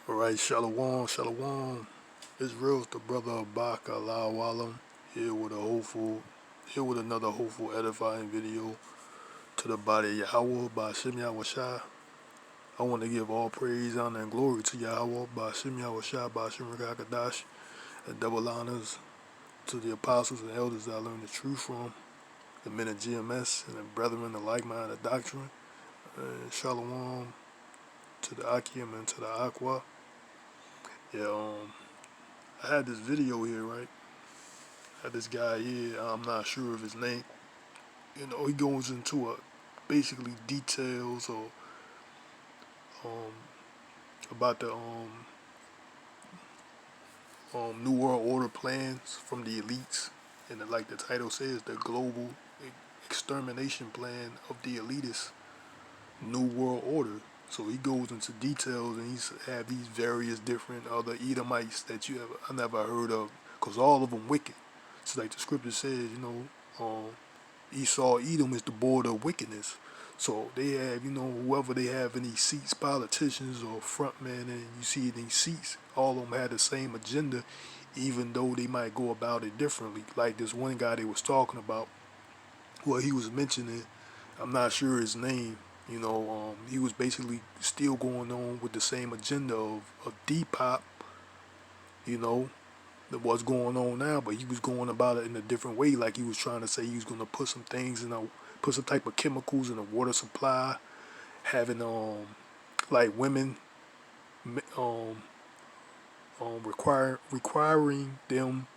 Alright, Shalom, Shalom. Israel's the brother of Baka YAHAWAH here with another hopeful, edifying video to the body of Yahweh by YAHAWAHSHI. I want to give all praise, honor, and glory to Yahweh by YAHAWAHSHI by Rakakadash, and double honors to the apostles and elders that I learned the truth from, the men of GMS and the brethren of like-minded doctrine. And Shalom to the Akim and to the Aqua. Yeah, I had this video here, right? I had this guy here, I'm not sure of his name. He goes into basically details or um, about the New World Order plans from the elites, and like the title says, the global extermination plan of the elitists, New World Order. So he goes into details, and he's have these various different other Edomites that I never heard of, because all of them wicked. It's like the scripture says, Esau, Edom is the border of wickedness. So they have, whoever they have in these seats, politicians or frontmen, and you see in these seats, all of them had the same agenda, even though they might go about it differently. Like this one guy they was talking about, well, he was mentioning, I'm not sure his name, he was basically still going on with the same agenda of Depop, you know, what's going on now, but he was going about it in a different way. Like he was trying to say he was going to put some things put some type of chemicals in the water supply, having like women um requiring them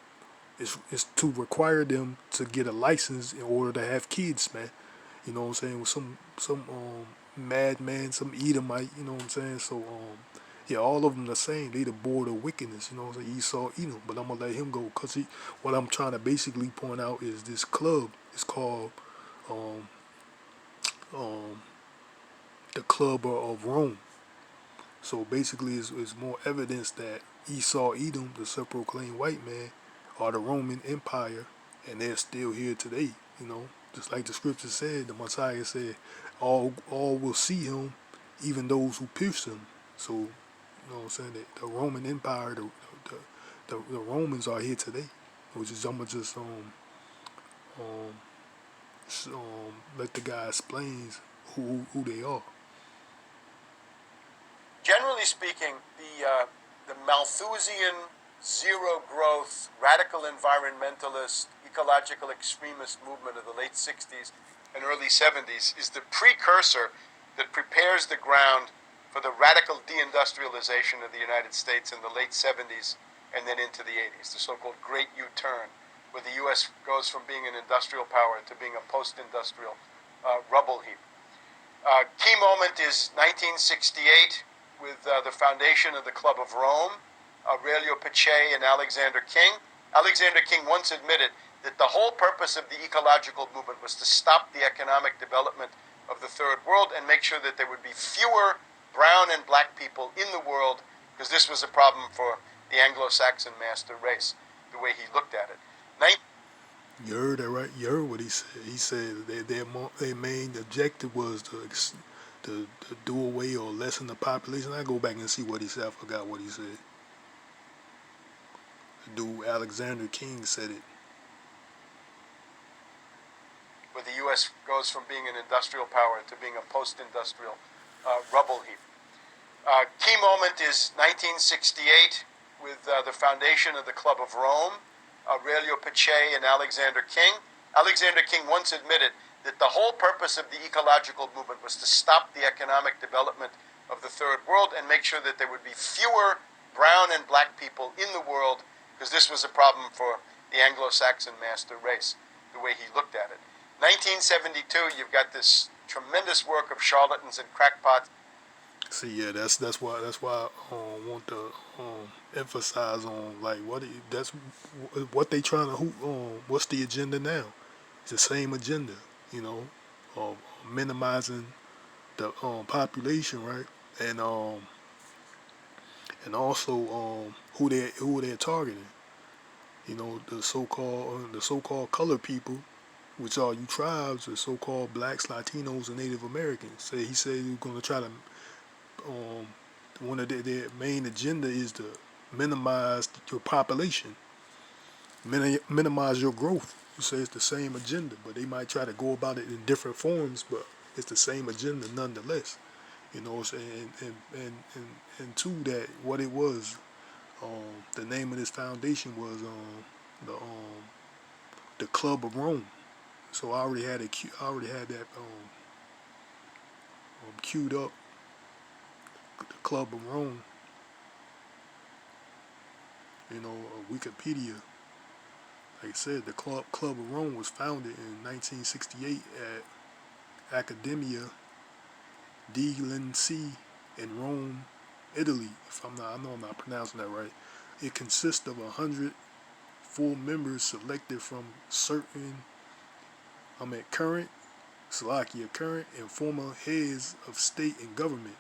is to require them to get a license in order to have kids, man. You know what I'm saying? With some madman, some Edomite, you know what I'm saying? So yeah, all of them the same. They the border of wickedness, you know what I'm saying? Esau, Edom. But I'm gonna let him go because what I'm trying to basically point out is this club. It's called um, um, the Club of Rome. So basically, it's more evidence that Esau, Edom, the self-proclaimed white man, are the Roman Empire, and they're still here today. You know, just like the scripture said, the Messiah said, all will see him, even those who pierce him. So, you know what I'm saying? The Roman Empire, the Romans are here today, which is I'm gonna just um, let the guy explains who they are. Generally speaking, the Malthusian, zero-growth, radical environmentalist, ecological extremist movement of the late 60s and early 70s is the precursor that prepares the ground for the radical deindustrialization of the United States in the late 70s and then into the 80s, the so-called Great U-turn, where the U.S. goes from being an industrial power to being a post-industrial rubble heap. Key moment is 1968 with the foundation of the Club of Rome, Aurelio Pache and Alexander King. Alexander King once admitted that the whole purpose of the ecological movement was to stop the economic development of the third world and make sure that there would be fewer brown and black people in the world, because this was a problem for the Anglo-Saxon master race, the way he looked at it. You heard that right? You heard what he said. He said their main objective was to do away or lessen the population. I go back and see what he said. I forgot what he said. The dude Alexander King said it. Where the U.S. goes from being an industrial power to being a post-industrial rubble heap. Key moment is 1968 with the foundation of the Club of Rome, Aurelio Pache and Alexander King. Alexander King once admitted that the whole purpose of the ecological movement was to stop the economic development of the third world and make sure that there would be fewer brown and black people in the world, because this was a problem for the Anglo-Saxon master race, the way he looked at it. 1972, you've got this tremendous work of charlatans and crackpots. See, yeah, that's why I want to emphasize on like that's what they trying to what's the agenda now? It's the same agenda, you know, of minimizing the population, right? And also who they're targeting. You know, the so-called colored people, which are you tribes, the so-called blacks, Latinos, and Native Americans. He said he was going to try to um, one of their main agenda is to minimize your population, minimize your growth. You say it's the same agenda, but they might try to go about it in different forms, but it's the same agenda nonetheless. You know what I'm saying? And to that, what it was, the name of this foundation was the um, the Club of Rome. So I already had it. I already had that queued up. The Club of Rome. You know, Wikipedia. Like I said, the Club of Rome was founded in 1968 at Accademia di Linci in Rome, Italy. If I'm not, I know I'm not pronouncing that right. It consists of 100 full members selected from certain, current, Slovakia, current and former heads of state and government,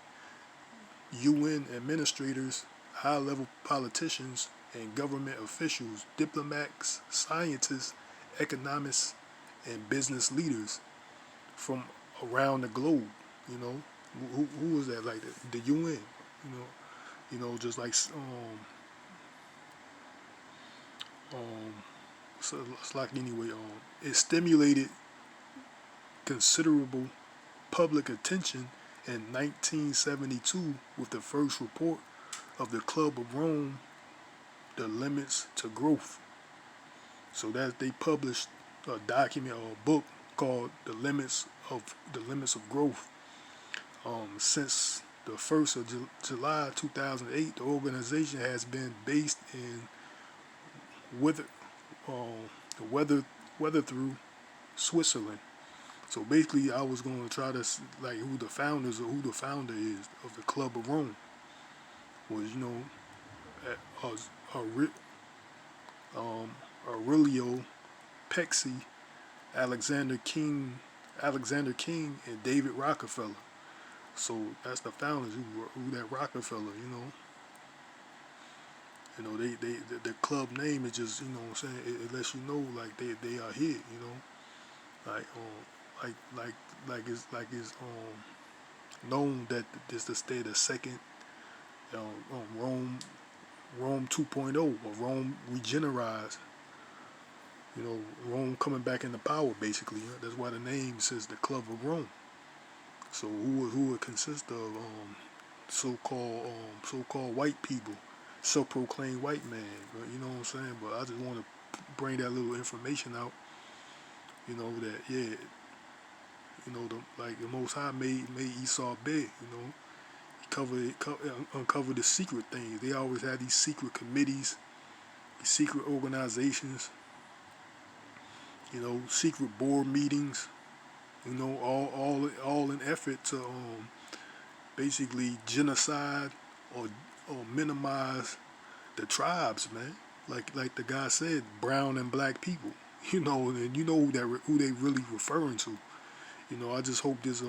UN administrators, high-level politicians, and government officials, diplomats, scientists, economists, and business leaders from around the globe. You know, who was that? Like the UN. Just like um, so it's like anyway. It stimulated considerable public attention in 1972 with the first report of the Club of Rome, The Limits to Growth. So that they published a document or a book called The Limits of Growth. Since the 1st of July 2008, the organization has been based in Wither, um, Weather through Switzerland. So basically, I was going to try to like who the founders or who the founder is of the Club of Rome was uh, um, Aurelio Pexi, Alexander King, and David Rockefeller. So that's the founders who that Rockefeller. The club name is just what I'm saying. It lets you know like they are here. Like it's known that this the state of second Rome 2.0 or Rome regenerized. Rome coming back into power basically. That's why the name says the Club of Rome. So who it consists of so-called white people, self-proclaimed white man. You know what I'm saying? But I just want to bring that little information out. That like the Most High made Esau big. Uncover the secret things. They always had these secret committees, these secret organizations. Secret board meetings. All in effort to basically genocide or minimize the tribes, man. Like the guy said, brown and black people. And who they really referring to. I just hope this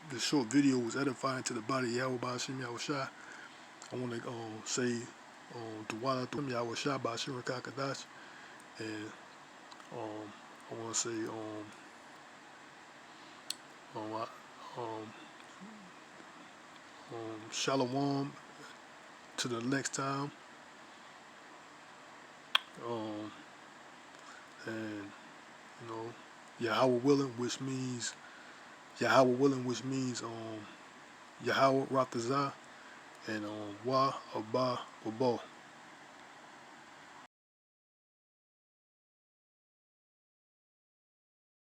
this short video was edifying to the body. YAHAWAHSHI. I want to say YAHAWAHSHI by Shira Kakadash, and I want to say um, shalom to the next time, um, and Yahweh willing, which means Yahweh Ratazah, and Wah Abba Babo.